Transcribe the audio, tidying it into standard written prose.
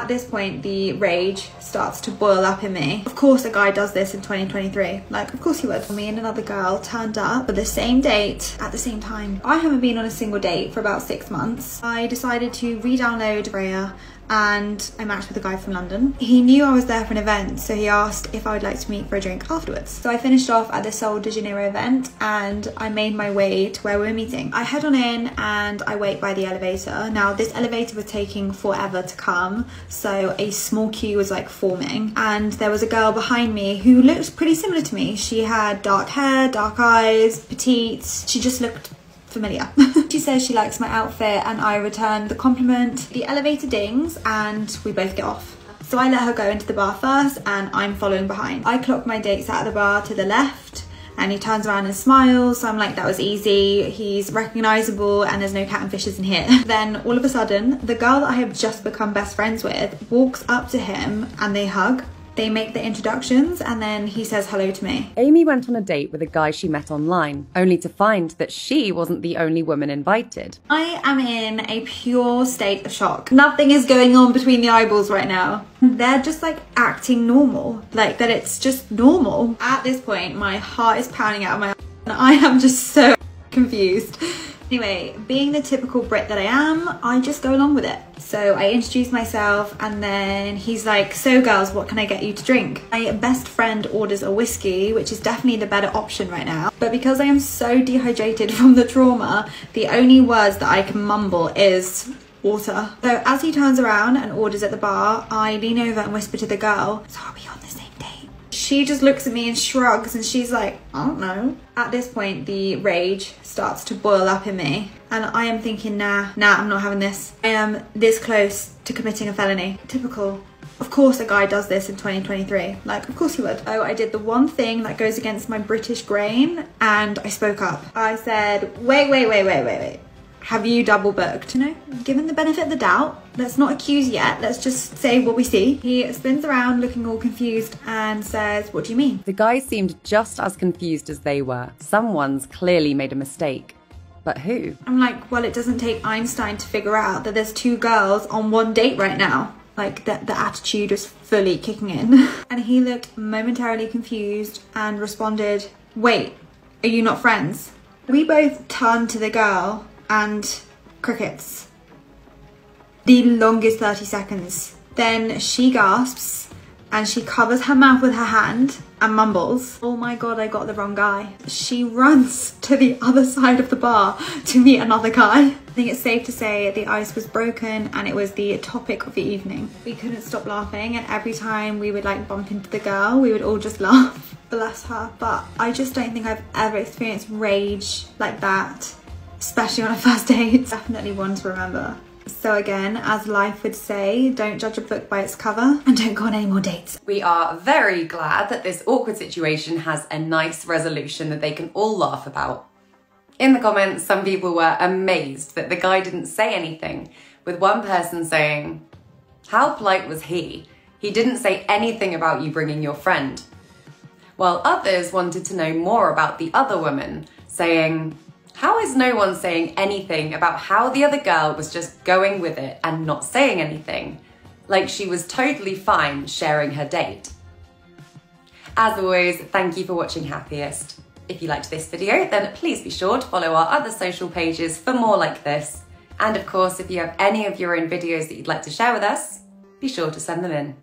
At this point, the rage starts to boil up in me. Of course a guy does this in 2023. Like, of course he would. Me and another girl turned up for the same date at the same time. I haven't been on a single date for about 6 months. I decided to re-download Raya and I matched with a guy from London. He knew I was there for an event, so he asked if I would like to meet for a drink afterwards. So I finished off at the Sol de Janeiro event and I made my way to where we were meeting. I head on in and I wait by the elevator. Now this elevator was taking forever to come, so a small queue was like forming, and there was a girl behind me who looked pretty similar to me. She had dark hair, dark eyes, petite. She just looked familiar. She says she likes my outfit and I return the compliment. The elevator dings and we both get off. So I let her go into the bar first and I'm following behind. I clock my dates out of the bar to the left and he turns around and smiles. So I'm like, that was easy. He's recognizable and there's no cat and fishes in here. Then all of a sudden, the girl that I have just become best friends with walks up to him and they hug. They make the introductions and then he says hello to me. Amy went on a date with a guy she met online, only to find that she wasn't the only woman invited. I am in a pure state of shock. Nothing is going on between the eyeballs right now. They're just like acting normal, like that it's just normal. At this point, my heart is pounding out of my and I am just so confused. Anyway, being the typical Brit that I am, I just go along with it. So I introduce myself and then he's like, so girls, what can I get you to drink? My best friend orders a whiskey, which is definitely the better option right now. But because I am so dehydrated from the trauma, the only words that I can mumble is water. So as he turns around and orders at the bar, I lean over and whisper to the girl, so are we on the same date? She just looks at me and shrugs and she's like, I don't know. At this point, the rage starts to boil up in me and I am thinking, nah, I'm not having this. I am this close to committing a felony. Typical. Of course a guy does this in 2023. Like, of course he would. Oh, I did the one thing that goes against my British grain and I spoke up. I said, wait. Have you double booked? You know, given the benefit of the doubt, let's not accuse yet. Let's just say what we see. He spins around looking all confused and says, what do you mean? The guy seemed just as confused as they were. Someone's clearly made a mistake. But who? I'm like, well, it doesn't take Einstein to figure out that there's 2 girls on one date right now. Like the attitude was fully kicking in. And he looked momentarily confused and responded, wait, are you not friends? We both turned to the girl and crickets. The longest 30 seconds. Then she gasps and she covers her mouth with her hand and mumbles, oh my god, I got the wrong guy. She runs to the other side of the bar to meet another guy. I think it's safe to say the ice was broken and it was the topic of the evening. We couldn't stop laughing and every time we would like bump into the girl, we would all just laugh. Bless her. But I just don't think I've ever experienced rage like that, especially on a first date. Definitely one to remember. So again, as life would say, don't judge a book by its cover and don't go on any more dates. We are very glad that this awkward situation has a nice resolution that they can all laugh about. In the comments, some people were amazed that the guy didn't say anything, with one person saying, how polite was he? He didn't say anything about you bringing your friend. While others wanted to know more about the other woman, saying, how is no one saying anything about how the other girl was just going with it and not saying anything? Like she was totally fine sharing her date. As always, thank you for watching Happiest. If you liked this video, then please be sure to follow our other social pages for more like this. And of course, if you have any of your own videos that you'd like to share with us, be sure to send them in.